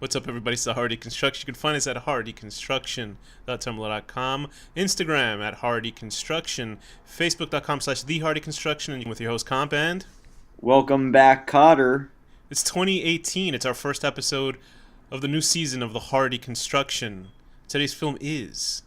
What's up, everybody? It's the Hardy Construction. You can find us at hardyconstruction.tumblr.com, Instagram at Hardy Construction, Facebook.com/TheHardyConstruction, and with your host, Komp, and Welcome back, Cotter. it's 2018. It's our first episode of the new season of the Hardy Construction. Today's film is...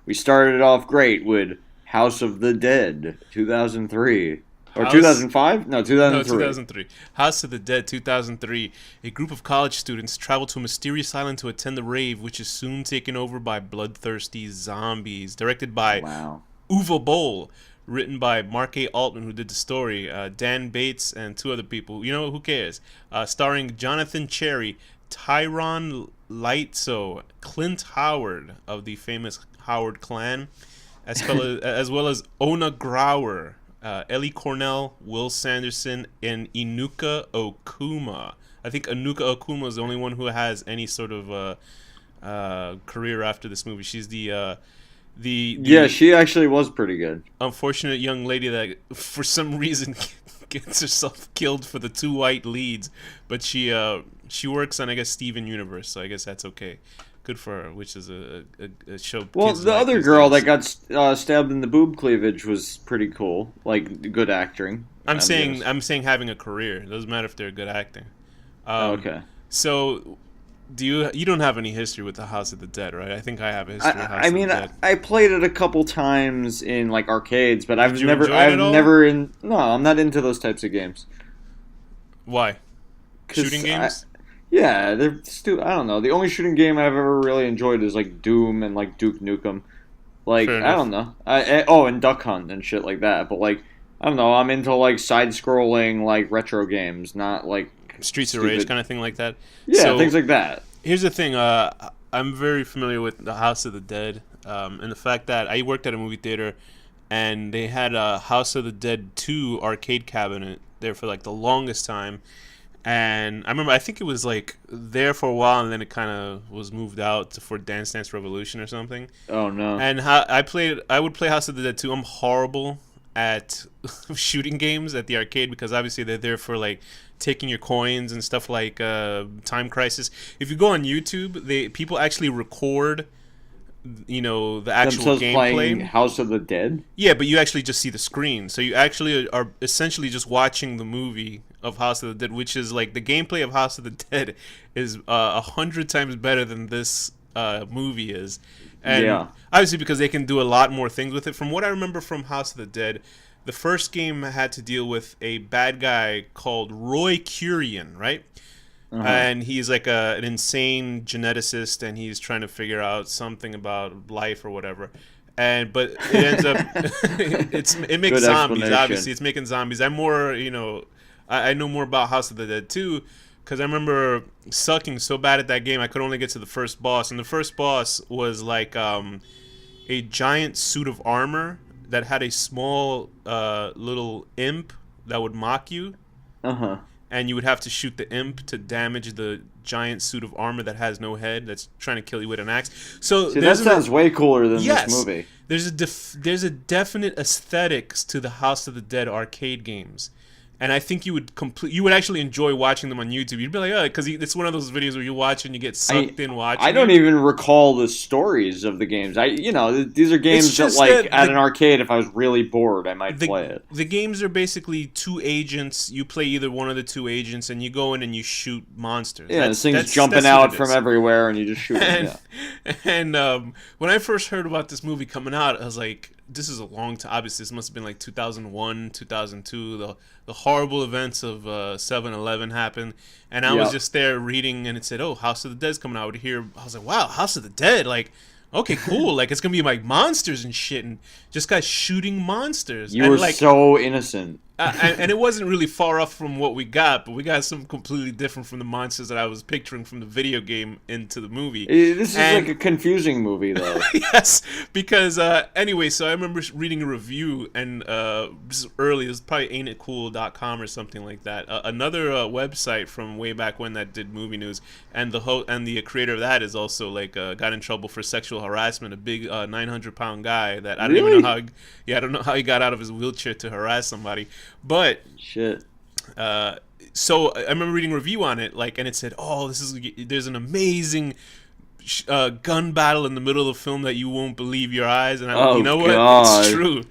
We started off great with House of the Dead, 2003. Or House- 2005? No, No, 2003. 2003. House of the Dead, 2003. A group of college students travel to a mysterious island to attend the rave, which is soon taken over by bloodthirsty zombies. Directed by Wow. Boll. Written by Mark A. Altman, who did the story. Dan Bates and two other people. You know, who cares? Starring Jonathan Cherry, Tyron Lightso, Clint Howard of the famous Howard clan, as well as Ona Grauer, Ellie Cornell, Will Sanderson, and Inuka Okuma. I think Inuka Okuma is the only one who has any sort of career after this movie. She's the Yeah, she actually was pretty good. unfortunate young lady that, for some reason, gets herself killed for the two white leads. But she works on, I guess, Steven Universe, so I guess that's okay. Good for her, which is a show. Well, kids the like other these girl days. that got stabbed in the boob cleavage was pretty cool. Like, good acting. I'm saying guess. I'm saying having a career. It doesn't matter if they're good acting. Okay. So, you don't have any history with the House of the Dead, right? I think I have a history with House I of mean, the Dead. I played it a couple times in like arcades, but I've you never, enjoy it at all? No, I'm not into those types of games. Why? 'Cause Shooting games? Yeah, they're I don't know. The only shooting game I've ever really enjoyed is like Doom and like Duke Nukem. Like, Fair I enough. don't know. And Duck Hunt and shit like that. But like, I don't know. I'm into like side-scrolling like retro games, not like Streets of stupid- Rage kind of thing like that. Yeah, So, things like that. here's the thing. I'm very familiar with the House of the Dead, and the fact that I worked at a movie theater, and they had a House of the Dead 2 arcade cabinet there for like the longest time. And I remember, I think it was like there for a while, and then it kind of was moved out for Dance Dance Revolution or something. Oh no. And I would play House of the Dead 2. I'm horrible at shooting games at the arcade because obviously they're there for like taking your coins and stuff like Time Crisis. If you go on YouTube, people actually record, the actual Themselves playing gameplay. House of the Dead. Yeah, but you actually just see the screen, so you actually are essentially just watching the movie of House of the Dead, which is like the gameplay of House of the Dead is 100 times better than this movie is. And Yeah. obviously because they can do a lot more things with it. From what I remember from House of the Dead, the first game had to deal with a bad guy called Roy Curian, right? And he's like an insane geneticist, and he's trying to figure out something about life or whatever. But it ends up it makes Good zombies. explanation. Obviously, it's making zombies. I'm more, I know more about House of the Dead too, because I remember sucking so bad at that game I could only get to the first boss, and the first boss was like a giant suit of armor that had a small little imp that would mock you. Uh-huh. And you would have to shoot the imp to damage the giant suit of armor that has no head that's trying to kill you with an axe. So See, that sounds way cooler than yes, this movie. there's a definite aesthetics to the House of the Dead arcade games. And I think you would actually enjoy watching them on YouTube. You'd be like, oh, because it's one of those videos where you watch and you get sucked in watching. I don't it. even recall the stories of the games. These are games that, just like, that at the- an arcade, if I was really bored, I might play it. The games are basically two agents. You play either one of the two agents, and you go in and you shoot monsters. Yeah, this thing's that's jumping what out it from is. everywhere, and you just shoot And, it. when I first heard about this movie coming out, I was like, this is a long time. Obviously, this must have been like 2001, 2002. The horrible events of 7/11 happened. And I was Yep. just there reading, and it said, oh, House of the Dead's coming out. I was like, wow, House of the Dead. Like, okay, cool. Like, it's going to be like monsters and shit. And just guys shooting monsters. You and were like, so innocent. and it wasn't really far off from what we got, but we got something completely different from the monsters that I was picturing from the video game into the movie. This is And- like a confusing movie, though. Yes, because anyway, so I remember reading a review, and this is early. It was probably ain'titcool.com or something like that. Another website from way back when that did movie news, and the creator of that is also like got in trouble for sexual harassment. A big 900-pound guy that I don't even Really? know how. Yeah, I don't know how he got out of his wheelchair to harass somebody, but. Shit. So I remember reading a review on it, like, and it said, "Oh, there's an amazing gun battle in the middle of the film that you won't believe your eyes." And Oh you know what? God. It's true.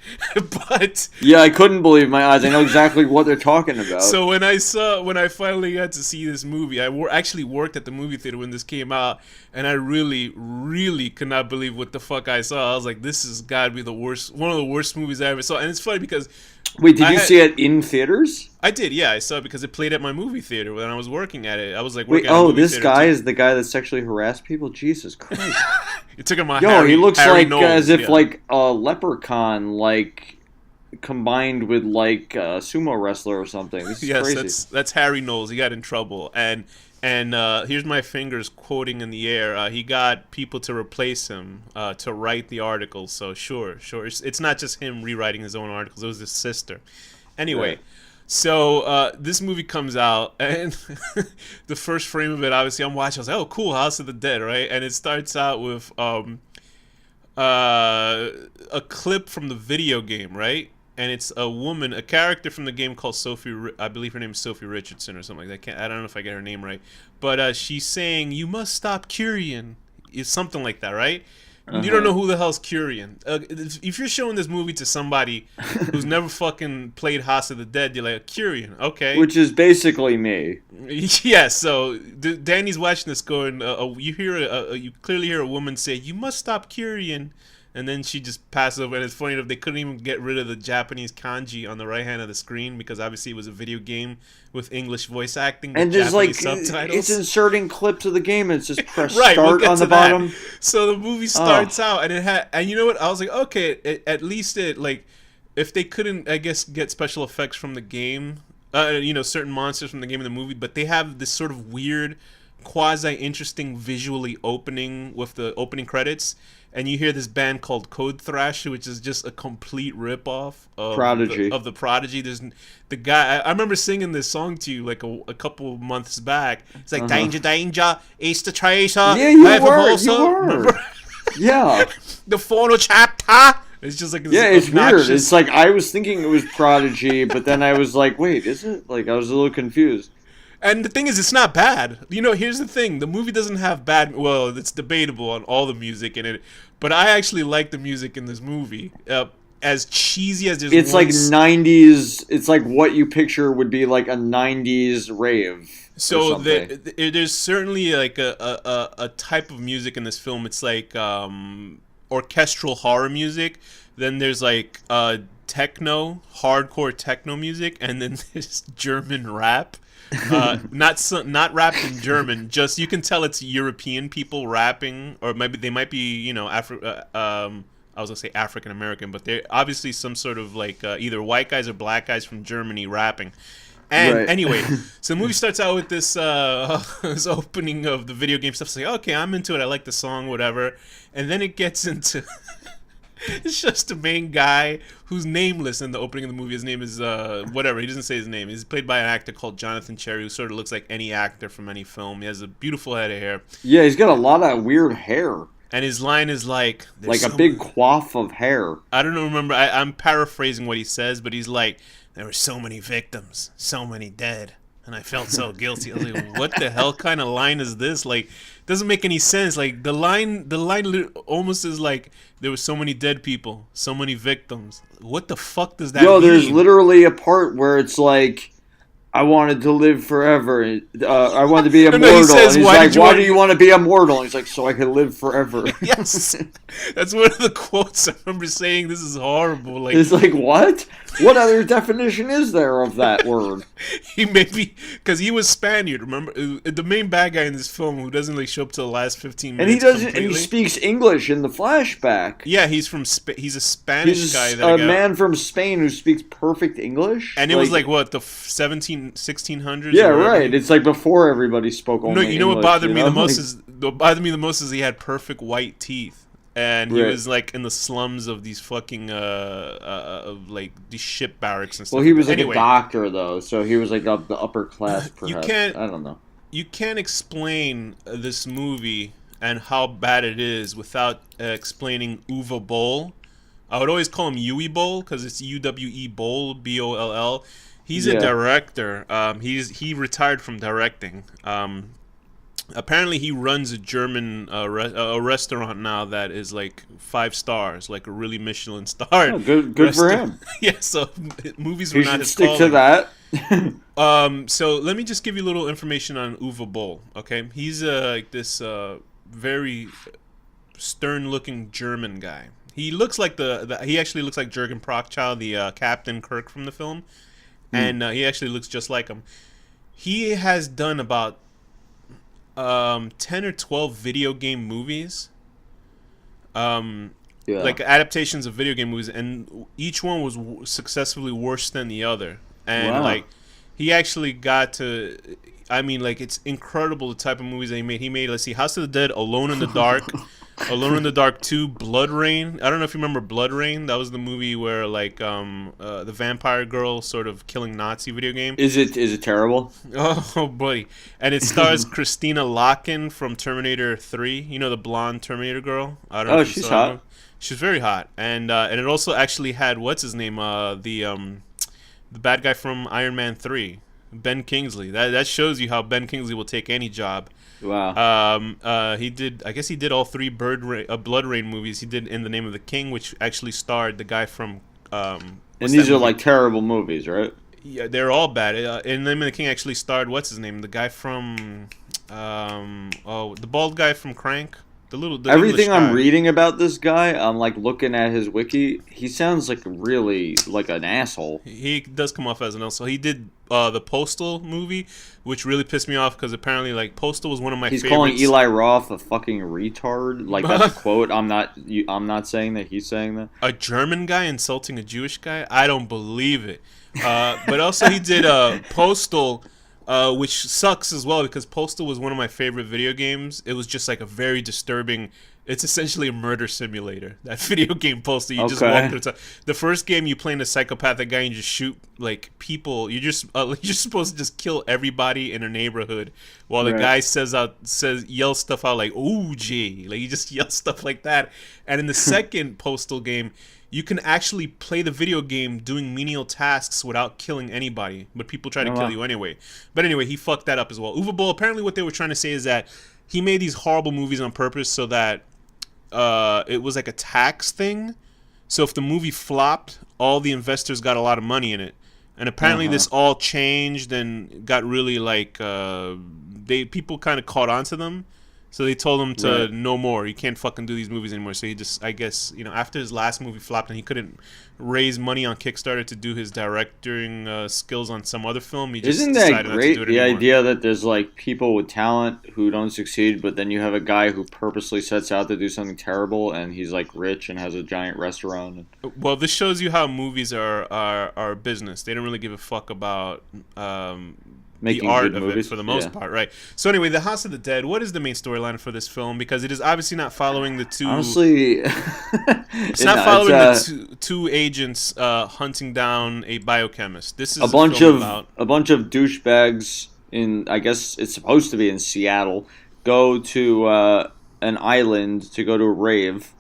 But Yeah, I couldn't believe my eyes. I know exactly what they're talking about. so when I finally got to see this movie, actually worked at the movie theater when this came out, and I really, really could not believe what the fuck I saw. I was like, this has got to be one of the worst movies I ever saw. And it's funny because Wait, did you see it in theaters? I did, yeah, I saw it because it played at my movie theater when I was working at it. I was like, Wait, working at a movie this theater guy too. is the guy that sexually harassed people? Jesus Christ. It took him a Yo, he looks Harry like Knowles, as if yeah. like a leprechaun, like combined with like a sumo wrestler or something. This is Yes, crazy. that's Harry Knowles. He got in trouble, and here's my fingers quoting in the air. He got people to replace him to write the articles. So sure, it's not just him rewriting his own articles. It was his sister. Anyway, Right. so this movie comes out, and the first frame of it, obviously, I'm watching. I was like, "Oh, cool, House of the Dead," right? And it starts out with a clip from the video game, right? And it's a woman, a character from the game called Sophie. I believe her name is Sophie Richardson or something like that. I don't know if I get her name right, but she's saying, "You must stop Kyrian," is something like that, right? You don't know who the hell's Kyrian. If you're showing this movie to somebody who's never fucking played House of the Dead, you're like, Kyrian, okay. Which is basically me. Yeah, so Danny's watching this going, you clearly hear a woman say, "You must stop Kyrian," and then she just passes over. And it's funny enough, they couldn't even get rid of the Japanese kanji on the right hand of the screen because obviously it was a video game with English voice acting with And there's like Japanese subtitles. it's inserting clips of the game and it's just press Right, we'll start get on to the that. bottom. So the movie starts out, and and you know what? I was like, okay, at least like, if they couldn't, I guess, get special effects from the game, certain monsters from the game in the movie, but they have this sort of weird, quasi-interesting visually opening with the opening credits, and you hear this band called Code Thrash, which is just a complete ripoff of Prodigy. of the Prodigy. There's the guy. I remember singing this song to you like a couple months back. It's like danger, danger, it's the traitor. Yeah, you I have a were. also- You were. Remember? Yeah. The phono chapter. It's just like this Yeah, it's obnoxious- weird. It's like I was thinking it was Prodigy, but then I was like, wait, is it? Like I was a little confused. And the thing is, it's not bad. You know, here's the thing: the movie doesn't have bad. Well, it's debatable on all the music in it, but I actually like the music in this movie. As cheesy as It's like 90s. It's like what you picture would be like a 90s rave. So there's certainly like a type of music in this film. It's like orchestral horror music. Then there's like techno, hardcore techno music, and then there's German rap. Not rapped in German. Just you can tell it's European people rapping, or maybe they might be I was gonna say African American, but they're obviously some sort of like either white guys or black guys from Germany rapping. And Right. anyway, so the movie starts out with this this opening of the video game stuff. It's like, okay, I'm into it. I like the song, whatever. And then it gets into it's just the main guy who's nameless in the opening of the movie. His name is whatever. He doesn't say his name. He's played by an actor called Jonathan Cherry, who sort of looks like any actor from any film. He has a beautiful head of hair, Yeah, he's got a lot of weird hair. and his line is like, Like a big coif of hair. I don't remember. I'm paraphrasing what he says, but he's like, there were so many victims, so many dead, and I felt so guilty. I was like, what the hell kind of line is this? Like, doesn't make any sense. Like the line almost is like, there were so many dead people, so many victims. What the fuck does that mean? There's literally a part where it's like, I wanted to live forever. I wanted to be immortal. he says, and he's "Why like, did you why want-" do you want to be immortal? And he's like, so I can live forever. Yes, that's one of the quotes I remember saying. This is horrible. Like, It's like, what? What other definition is there of that word? he maybe because he was Spaniard. Remember, the main bad guy in this film who doesn't really show up till the last 15 And minutes. he doesn't. completely. And he speaks English in the flashback. Yeah, he's from. He's a Spanish He's guy. a man from Spain who speaks perfect English. And it was like what, the 1600s? Yeah, or whatever? right. It's like before everybody spoke only No, English. you know what bothered me the most Like, is what bothered me the most is he had perfect white teeth, and he Right. was like in the slums of these fucking of like these ship barracks and stuff. well, he was like Anyway, a doctor though, so he was like of the upper class. Perhaps can't- I don't know. you can't explain this movie and how bad it is without explaining Uwe Boll. I would always call him Uwe Boll because it's Uwe Boll, Boll. He's a Yeah. director. He retired from directing. Apparently he runs a German a restaurant now that is like 5 stars, like a really Michelin starred Oh, good for restaurant. him. Yeah, so movies were He not should his stick to calling. that. So let me just give you a little information on Uwe Boll. Okay, he's like this very stern-looking German guy. He looks like he actually looks like Jürgen Prochnow, the Captain Kirk from the film, Hmm. and he actually looks just like him. He has done about 10 or 12 video game movies, Yeah. like adaptations of video game movies, and each one was successfully worse than the other. And Wow. like, he actually got to. I mean, like, it's incredible the type of movies that he made. He made, let's see, House of the Dead, Alone in the Dark, Alone in the Dark 2, Blood Rain. I don't know if you remember Blood Rain. That was the movie where like the vampire girl sort of killing Nazi video game. Is it terrible? Oh boy! And it stars Christina Loken from Terminator 3. You know, the blonde Terminator girl. I don't know Oh, if you she's saw that hot. movie. She's very hot, and it also actually had what's his name? The bad guy from Iron Man 3, Ben Kingsley. That shows you how Ben Kingsley will take any job. Wow. He did. I guess he did all three Blood Rain movies. He did In the Name of the King, which actually starred the guy from. And What's these that are movie? like terrible movies, right? Yeah, they're all bad. In the Name of the King actually starred what's his name? The guy from. The bald guy from Crank. The English Everything I'm guy. reading about this guy, I'm like looking at his wiki. He sounds like really like an asshole. He does come off as an also. He did the Postal movie, which really pissed me off because apparently like Postal was one of my He's favorites. calling Eli Roth a fucking retard. Like that's a quote. I'm not saying that. He's saying that. A German guy insulting a Jewish guy. I don't believe it. But also he did Postal, which sucks as well because Postal was one of my favorite video games. It was just like a very disturbing. It's essentially a murder simulator. That video game Postal, you just walk Okay. through time. The first game you play in a psychopathic guy and you just shoot like people. You're just supposed to just kill everybody in a neighborhood while the Right. guy yells stuff out like "ooh gee," like he just yells stuff like that. And in the second Postal game, you can actually play the video game doing menial tasks without killing anybody, but people try to Oh, kill wow. you anyway. But anyway, he fucked that up as well. Uwe Boll, apparently what they were trying to say is that he made these horrible movies on purpose so that it was like a tax thing. So if the movie flopped, all the investors got a lot of money in it. And apparently Uh-huh. this all changed and got really like people kind of caught on to them. So they told him to Right. no more. You can't fucking do these movies anymore. So he just, I guess, after his last movie flopped and he couldn't raise money on Kickstarter to do his directing skills on some other film, he just Isn't decided that not to do great? it The anymore. idea that there's like people with talent who don't succeed, but then you have a guy who purposely sets out to do something terrible, and he's like rich and has a giant restaurant. Well, this shows you how movies are business. They don't really give a fuck about the Making art good of movies. it for the most Yeah. part, right? So anyway, The House of the Dead. What is the main storyline for this film? Because it is obviously not following the two. Honestly, It's not following the two agents hunting down a biochemist. This is a bunch film of about. a bunch of douchebags in. I guess it's supposed to be in Seattle. Go to an island to go to a rave,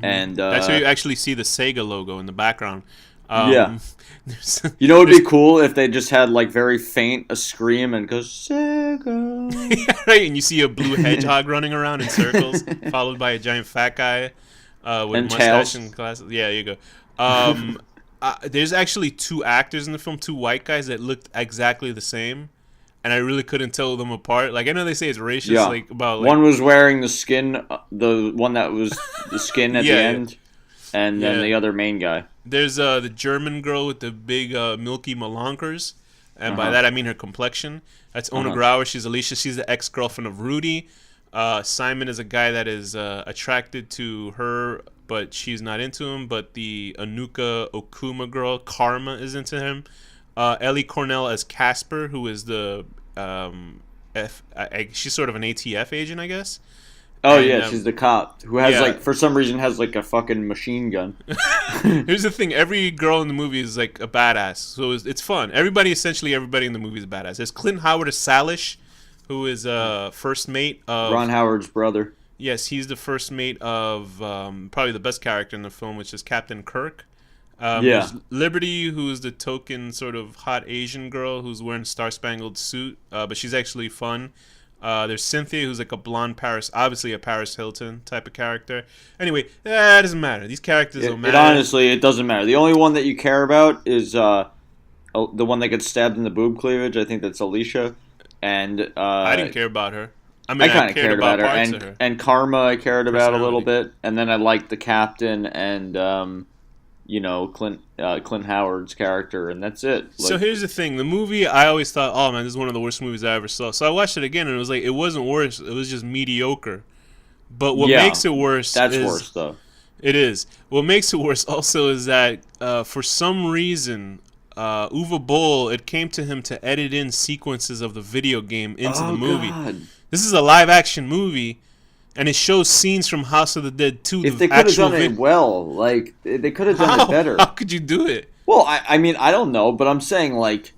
and That's where you actually see the Sega logo in the background. Yeah. there's- you know, it'd be cool if they just had like very faint a scream and goes Sega. right, and you see a blue hedgehog running around in circles, followed by a giant fat guy with And a mustache tails. and glasses. Yeah, you go. There's actually two actors in the film, two white guys that looked exactly the same, and I really couldn't tell them apart. Like I know they say it's racist, Yeah. like about like One was wearing the skin, the one that was the skin at Yeah, the yeah. end, and then Yeah. the other main guy. there's the German girl with the big milky melonkers, and by Uh-huh. that I mean her complexion. That's Ona Uh-huh. Grauer. She's Alicia. She's the ex-girlfriend of Rudy. Simon is a guy that is attracted to her, but she's not into him. But the Anuka Okuma girl, Karma, is into him. Ellie Cornell as Casper, who is the she's sort of an ATF agent, I guess. Oh And, yeah, she's the cop who has yeah. like for some reason has like a fucking machine gun. Here's the thing: every girl in the movie is like a badass, so it's fun. Everybody in the movie is a badass. There's Clint Howard as Salish, who is first mate of Ron Howard's brother. Yes, he's the first mate of probably the best character in the film, which is Captain Kirk. Yeah. There's Liberty, who's the token sort of hot Asian girl who's wearing a Star Spangled suit, but she's actually fun. There's Cynthia, who's like a blonde Paris, obviously a Paris Hilton type of character. Anyway, it doesn't matter. These characters don't It matter. honestly, it doesn't matter. The only one that you care about is the one that gets stabbed in the boob cleavage. I think that's Alicia, and I didn't care about her. I I mean, kind of cared about her, parts of her. and Karma I cared about a little Personality. bit, and then I liked the captain and Clint Howard's character, and that's it. So Like, here's the thing: the movie, I always thought, oh man, this is one of the worst movies I ever saw. So I watched it again, and it was like it wasn't worse; it was just mediocre. But what yeah, makes it worse that's is worse though. it is. What makes it worse also is that for some reason, Uwe Boll, it came to him to edit in sequences of the video game into the Oh movie. God! This is a live action movie, and it shows scenes from House of the Dead 2. If The they could have actual done it well, like they could have done it better. How could you do it? Well, I mean, I don't know, but I'm saying like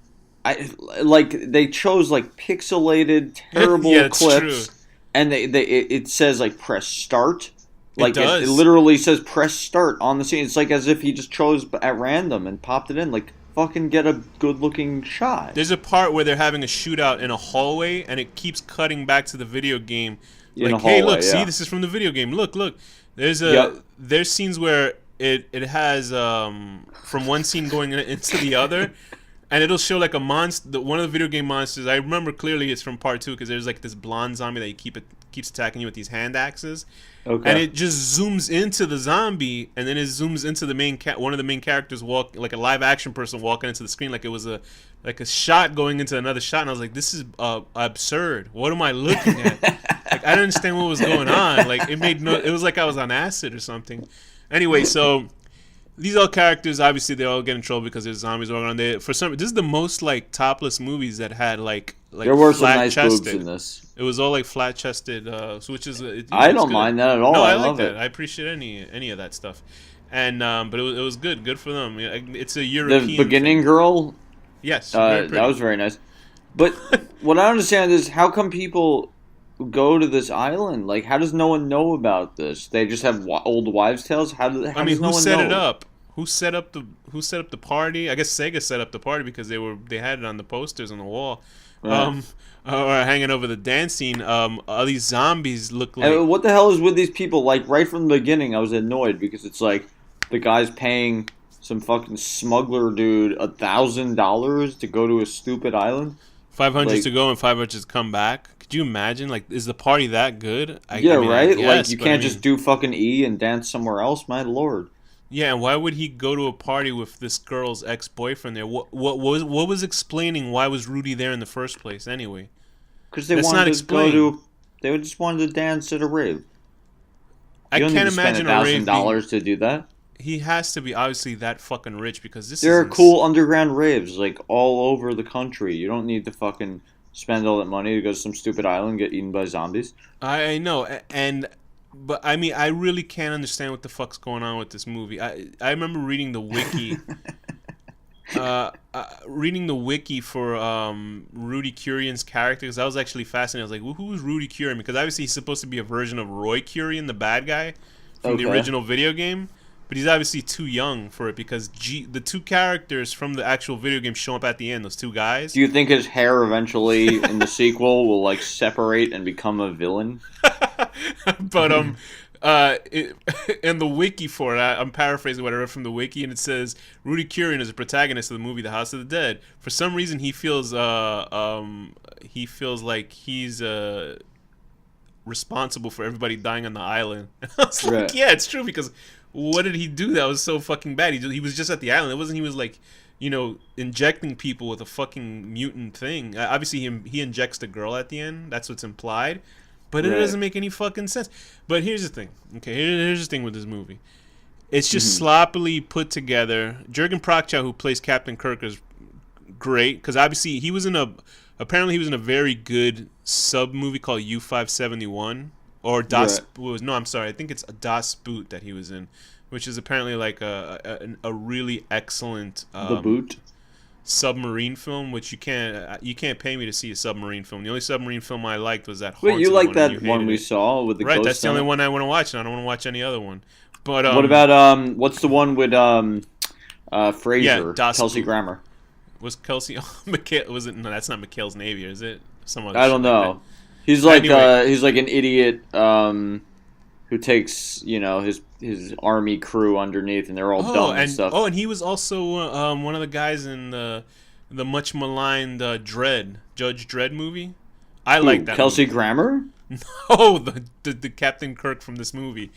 they chose like pixelated, terrible Yeah, it's clips, true. and it says like press start. Like does. it literally says press start on the scene. It's like as if he just chose at random and popped it in. Like fucking get a good looking shot. There's a part where they're having a shootout in a hallway, and it keeps cutting back to the video game. In Like, a hey, hallway, look, yeah. see, this is from the video game. Look. There's Yep. there's scenes where it has from one scene going into the other, and it'll show like a monster. One of the video game monsters. I remember clearly it's from part 2 because there's like this blonde zombie that keeps attacking you with these hand axes. Okay. And it just zooms into the zombie, and then it zooms into the one of the main characters like a live action person walking into the screen, like it was a shot going into another shot. And I was like, this is absurd. What am I looking at? Like I didn't understand what was going on. Like it was like I was on acid or something. Anyway, so these all characters, obviously they all get in trouble because there's zombies walking around. This is the most like topless movies that had like there were some nice flat-chested. boobs in this. It was all like flat chested, which is I it's don't good. mind that at all. No, I I like love that. it. I appreciate any of that stuff, and but it was good for them. It's a The European beginning thing. girl, Yes, very that pretty. was very nice. But what I don't understand is how come people go to this island? Like, how does no one know about this? They just have old wives' tales. How I mean, does no who one set know? it up? Who set up the party? I guess Sega set up the party because they had it on the posters on the wall, Right. or hanging over the dance scene. All these zombies look like. And what the hell is with these people? Like, right from the beginning, I was annoyed because it's like the guy's paying some fucking smuggler dude $1,000 to go to a stupid island. 500 like- to go and 500 to come back. Could you imagine? Like, is the party that good? I Yeah, mean, I right? guess, Like, you but can't I mean- just do fucking E and dance somewhere else. My lord. Yeah, and why would he go to a party with this girl's ex-boyfriend there? What was explaining why was Rudy there in the first place anyway? Because they That's wanted not to go explained. to. They just wanted to dance at a rave. I You don't can't need to spend imagine a rave. $1,000 to do that. He has to be obviously that fucking rich because this There is are cool underground raves like all over the country. You don't need to fucking spend all that money to go to some stupid island and get eaten by zombies. I know, but I mean, I really can't understand what the fuck's going on with this movie. I remember reading the wiki. Reading the wiki for Rudy Curion's character because I was actually fascinated. I was like, well, who is Rudy Curion? Because obviously he's supposed to be a version of Roy Curion, the bad guy from the Okay. original video game. But he's obviously too young for it because the two characters from the actual video game show up at the end. Those two guys. Do you think his hair eventually in the sequel will like separate and become a villain? But in the wiki for it, I'm paraphrasing what I read from the wiki, and it says Rudy Curion is a protagonist of the movie The House of the Dead. For some reason, he feels like he's responsible for everybody dying on the island. I was like, Right. yeah, it's true because what did he do that was so fucking bad? He was just at the island. It wasn't he was like, injecting people with a fucking mutant thing. Obviously, he injects the girl at the end. That's what's implied. But it Right. doesn't make any fucking sense. But here's the thing. Okay, here's the thing with this movie. It's just sloppily put together. Jurgen Prochnow, who plays Captain Kirk, is great because obviously he was in a very good sub movie called U-571 or Das. Right. No, I'm sorry. I think it's a Das Boot that he was in, which is apparently like a really excellent The Boot. submarine film. Which you can't pay me to see a submarine film. The only submarine film I liked was that. Wait, you Haunted like one, that and you one hated we it. saw with the Right, ghost that's the on only it? one I want to watch, and I don't want to watch any other one. But What about what's the one with Frasier, Das Kelsey Boot. Grammer. Was Kelsey? Oh, McHale was it? No, that's not McHale's Navy, is it? Some other I shit don't like know. He's like Anyway. he's like an idiot who takes his army crew underneath, and they're all dumb and stuff. And he was also one of the guys in the much maligned Judge Dredd movie. I like that. Kelsey movie. Grammer? No, the Captain Kirk from this movie.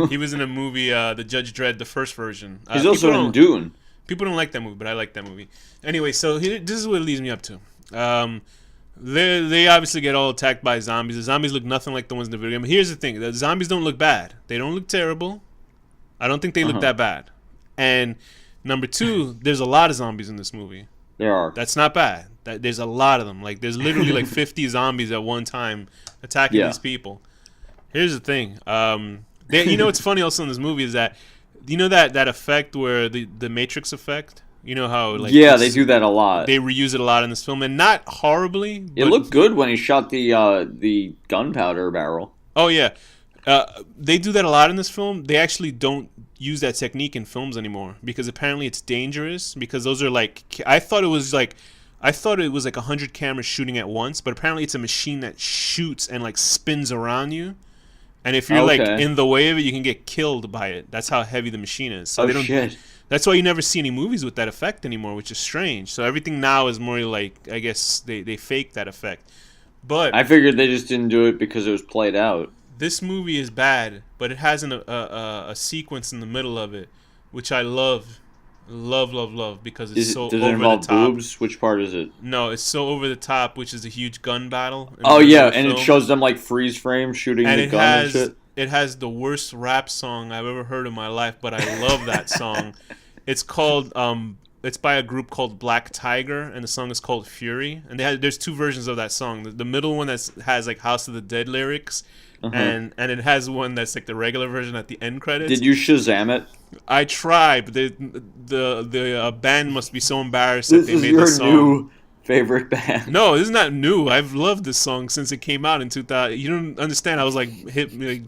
He was in a movie, the Judge Dredd, the first version. He's also in Dune. People don't like that movie, but I like that movie. Anyway, so this is what it leads me up to. They obviously get all attacked by zombies. The zombies look nothing like the ones in the video game. But here's the thing: the zombies don't look bad. They don't look terrible. I don't think they look that bad. And number two, there's a lot of zombies in this movie. There are. That's not bad. There's a lot of them. Like there's literally like 50 zombies at one time attacking these people. Here's the thing. What's funny also in this movie is that that effect where the Matrix effect. You know how they do that a lot. They reuse it a lot in this film, and not horribly. It looked good when he shot the gunpowder barrel. Oh yeah, they do that a lot in this film. They actually don't use that technique in films anymore because apparently it's dangerous. Because those are I thought it was like 100 cameras shooting at once, but apparently it's a machine that shoots and like spins around you. And if you're like in the way of it, you can get killed by it. That's how heavy the machine is. So shit. That's why you never see any movies with that effect anymore, which is strange. So everything now is more like, I guess they fake that effect. But I figured they just didn't do it because it was played out. This movie is bad, but it has a sequence in the middle of it, which I love because it's so over the top. Does it involve boobs? Which part is it? No, it's so over the top, which is a huge gun battle. Oh yeah, and it shows them like freeze frame shooting the gun and shit. It has the worst rap song I've ever heard in my life, but I love that song. It's called it's by a group called Black Tiger, and the song is called Fury. And there's two versions of that song. The middle one has like House of the Dead lyrics, and it has one that's like the regular version at the end credits. Did you Shazam it? I tried, but the band must be so embarrassed that they made the song. New favorite band. No, this is not new. I've loved this song since it came out in 2000. You don't understand. I was like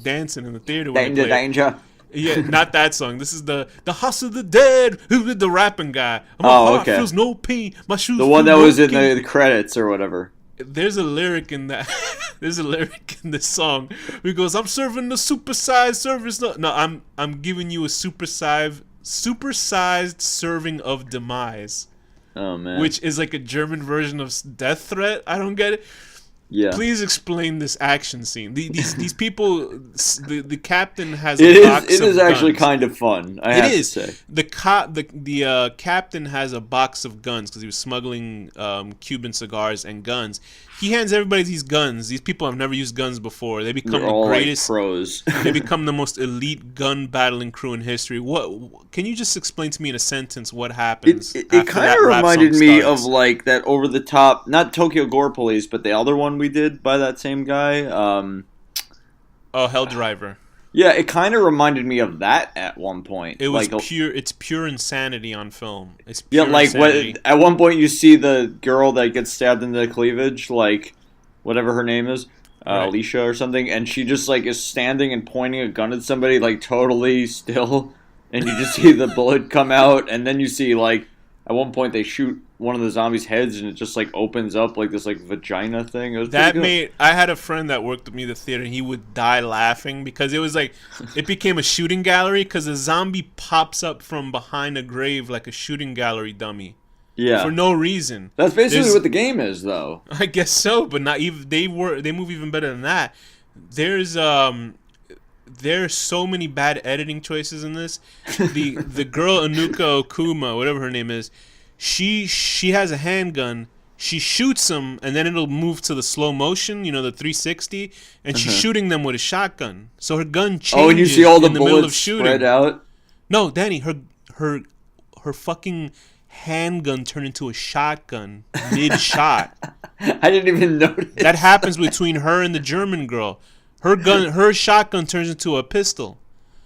dancing in the theater when Danger. Yeah, not that song. This is the House of the Dead. Who did the rapping guy? My heart feels no pain. My shoes. The one that was in the credits or whatever. There's a lyric in that. There's a lyric in this song. He goes, "I'm serving the supersized service." No, I'm giving you a supersized serving of demise. Oh man. Which is like a German version of death threat. I don't get it. Yeah. Please explain this action scene. These people. The captain has. It a box is of actually guns. kind of fun. I have to say. The captain has a box of guns because he was smuggling Cuban cigars and guns. He hands everybody these guns. These people have never used guns before. They become They're all greatest like pros. They become the most elite gun battling crew in history. What can you just explain to me in a sentence what happens? It kind of reminded me of like that over the top, not Tokyo Gore Police, but the other one we did by that same guy. Hell Driver. Yeah, it kind of reminded me of that at one point. It was like, pure. It's pure insanity on film. It's pure insanity. At one point you see the girl that gets stabbed in the cleavage, like whatever her name is, right. Alicia or something, and she just like is standing and pointing a gun at somebody, like totally still, and you just see the bullet come out, and then you see like at one point they shoot one of the zombies' heads, and it just like opens up like this like vagina thing. It was I had a friend that worked with me at the theater, and he would die laughing because it was like it became a shooting gallery because a zombie pops up from behind a grave like a shooting gallery dummy. Yeah, for no reason. That's basically what the game is, though. I guess so, but not even. They move even better than that. There's so many bad editing choices in this. The girl Anuka Okuma, whatever her name is. She has a handgun. She shoots them, and then it'll move to the slow motion, the 360, and she's shooting them with a shotgun. So her gun changes. Oh, and you see all the in the bullets middle of shooting. Spread out. No, Danny, her fucking handgun turned into a shotgun mid-shot. I didn't even notice. That happens between her and the German girl. Her shotgun turns into a pistol.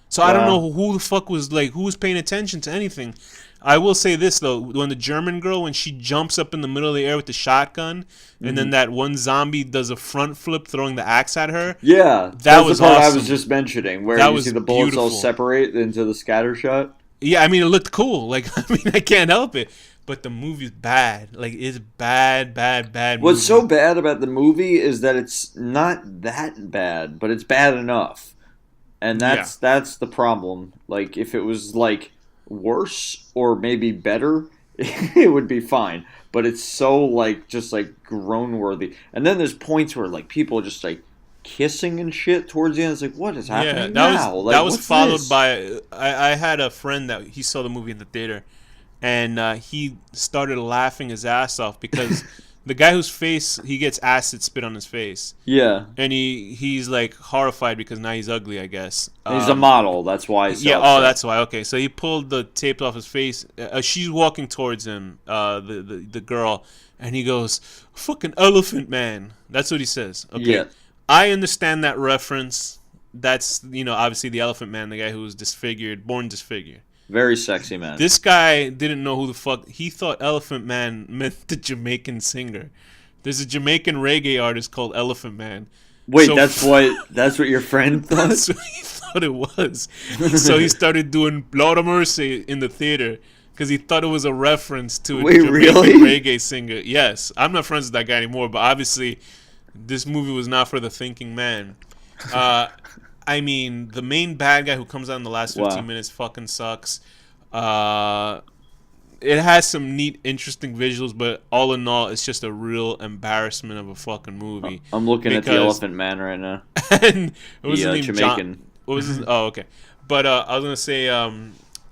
So I don't know who the fuck was who was paying attention to anything. I will say this though, when the German girl, when she jumps up in the middle of the air with the shotgun, and then that one zombie does a front flip throwing the axe at her. Yeah, that was the part awesome. I was just mentioning, where that you see the bullets all separate into the scatter shot. Yeah, I mean, it looked cool. Like, I mean, I can't help it. But the movie's bad. Like, it's bad, bad, bad What's so movie. bad about the movie is that it's not that bad, but it's bad enough. And Yeah. that's the problem. Like if it was like worse or maybe better, it would be fine. But it's so like just like groan worthy. And then there's points where like people are just like kissing and shit towards the end. It's like what is Yeah, happening that was now? that Like was what's followed this? by I had a friend that he saw the movie in the theater, and he started laughing his ass off because the guy whose face he gets acid spit on his face, Yeah. and he's like horrified because now he's ugly, I guess. And he's a model. That's why he's Yeah. so Oh, upset. that's why. Okay, so he pulled the tape off his face. She's walking towards him, the girl, and he goes, "Fucking elephant man." That's what he says. Okay, Yeah. I understand that reference. That's obviously the elephant man, the guy who was disfigured, born disfigured. Very sexy man. This guy didn't know who the fuck he thought Elephant Man meant the Jamaican singer. There's a Jamaican reggae artist called Elephant Man. Wait, So that's what your friend thought? that's what he thought it was. So he started doing Lord of Mercy in the theater because he thought it was a reference to a Wait, Jamaican really? reggae singer. Yes, I'm not friends with that guy anymore, but obviously this movie was not for the thinking man. Uh, I mean, the main bad guy who comes out in the last 15 Wow. minutes fucking sucks. Uh, it has some neat, interesting visuals, but all in all, it's just a real embarrassment of a fucking movie. I'm looking at the Because elephant man right now. and what was The his name? Jamaican. What was his? Oh, okay. But I was gonna say,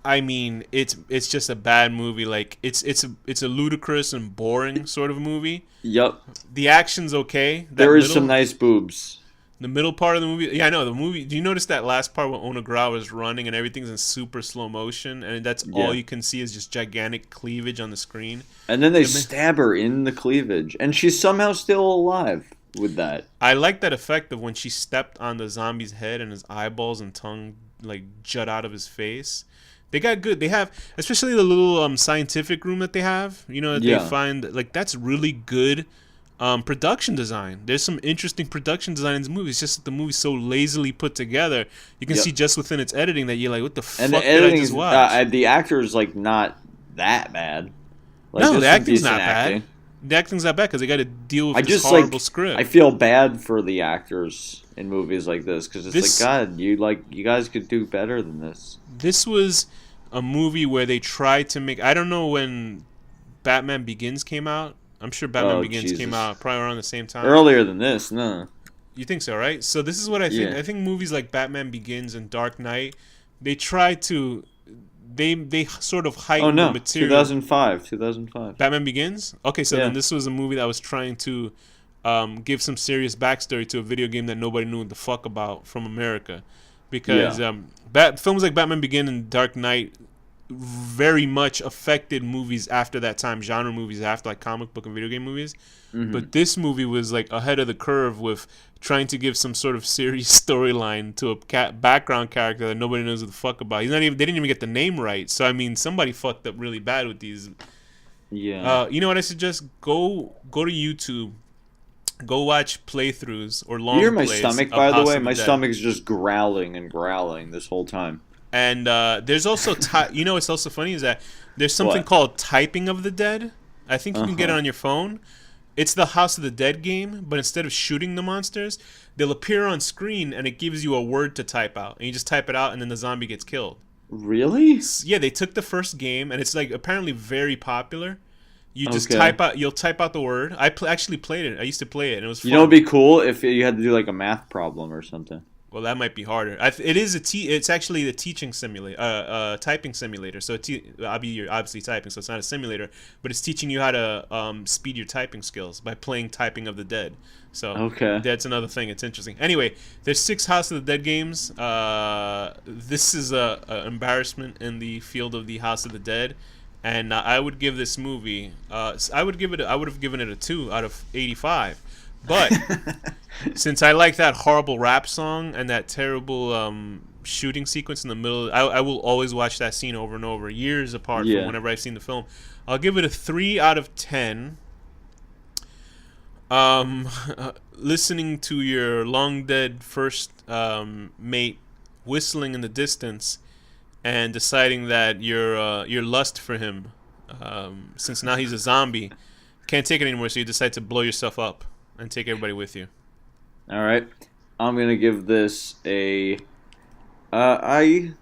I mean, it's just a bad movie. Like it's a ludicrous and boring sort of movie. Yup. The action's okay. There is some nice boobs. The middle part of the movie, yeah, I know the movie. Do you notice that last part when Onagra is running and everything's in super slow motion, and that's Yeah. all you can see is just gigantic cleavage on the screen? And then they The ma- stab her in the cleavage, and she's somehow still alive with that. I like that effect of when she stepped on the zombie's head and his eyeballs and tongue like jut out of his face. They got good. They have, especially the little scientific room that they have. That Yeah. they find like that's really good production design. There's some interesting production design in this movie. It's just that the movie's so lazily put together. You can Yep. see just within its editing that you're like, what the And fuck the did I editing just is watch? the actor's like not that bad. Like, No, there's the some acting's decent not bad. acting. The acting's not bad because they got to deal with I this just horrible like script. I feel bad for the actors in movies like this because it's This- like God, you guys could do better than this. This was a movie where they tried to make. I don't know when Batman Begins came out. I'm sure Batman Oh, Begins Jesus. came out probably around the same time. Earlier than this, no. You think so, right? So this is what I think. Yeah. I think movies like Batman Begins and Dark Knight, they try to, they sort of heighten Oh no, the material. 2005. Batman Begins. Okay, so Yeah. then this was a movie that was trying to give some serious backstory to a video game that nobody knew what the fuck about from America, because films like Batman Begins and Dark Knight very much affected movies after that time, genre movies after like comic book and video game movies. Mhm. But this movie was like ahead of the curve with trying to give some sort of serious storyline to a background character that nobody knows what the fuck about. He's not even. They didn't even get the name right. So I mean, somebody fucked up really bad with these. Yeah. You know what I suggest? Go to YouTube. Go watch playthroughs or long you hear my plays stomach, of by the House way? of My Dead. stomach's just growling and growling this whole time. And there's also what's also funny is that there's something What? called Typing of the Dead. I think you can get it Uh-huh. on your phone. It's the House of the Dead game, but instead of shooting the monsters, they'll appear on screen and it gives you a word to type out. And you just type it out and then the zombie gets killed. Really? Yeah, they took the first game and it's like apparently very popular. You just Okay. you'll type out the word. I actually played it. I used to play it and it was fun. You know, it'd be cool if you had to do like a math problem or something. Well, that might be harder. It is it's actually the teaching simulator, typing simulator. So you're obviously typing, so it's not a simulator, but it's teaching you how to speed your typing skills by playing Typing of the Dead. So Okay. that's another thing. It's interesting. Anyway, there's 6 House of the Dead games. This is a embarrassment in the field of the House of the Dead, and I would give this movie. I would have given it a 2 out of 85. But since I like that horrible rap song and that terrible shooting sequence in the middle, I will always watch that scene over and over, years apart Yeah. from whenever I've seen the film. I'll give it a 3 out of 10. Listening to your long dead first mate whistling in the distance and deciding that your lust for him, since now he's a zombie, can't take it anymore, so you decide to blow yourself up and take everybody with you. All right, I'm gonna give this a. I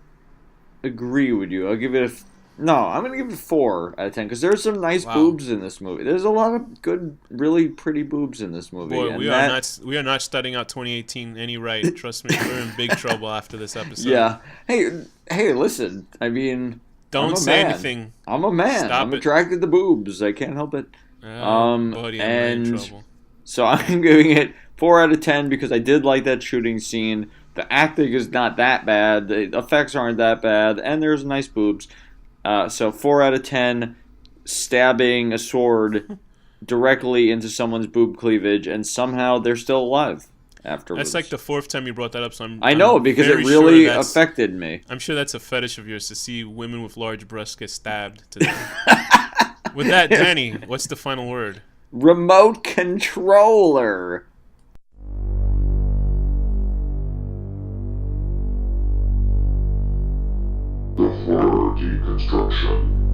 agree with you. I'll give it a. No, I'm gonna give it 4 out of 10 because there's some nice Wow. boobs in this movie. There's a lot of good, really pretty boobs in this movie. Boy, and we are not studying out 2018 any right. Trust me, we're in big trouble after this episode. Yeah. Hey, listen. I mean, I'm Don't a say man. anything. I'm a man. Stop I'm it. attracted to boobs. I can't help it. Buddy, I'm in And trouble. so I'm giving it 4 out of 10 because I did like that shooting scene. The acting is not that bad. The effects aren't that bad, and there's nice boobs. So 4 out of 10, stabbing a sword directly into someone's boob cleavage, and somehow they're still alive afterwards. That's like the fourth time you brought that up, so I know I'm because it very really sure that's- affected me. I'm sure that's a fetish of yours to see women with large breasts get stabbed to death. With that, Danny, what's the final word? Remote controller. The horror deconstruction.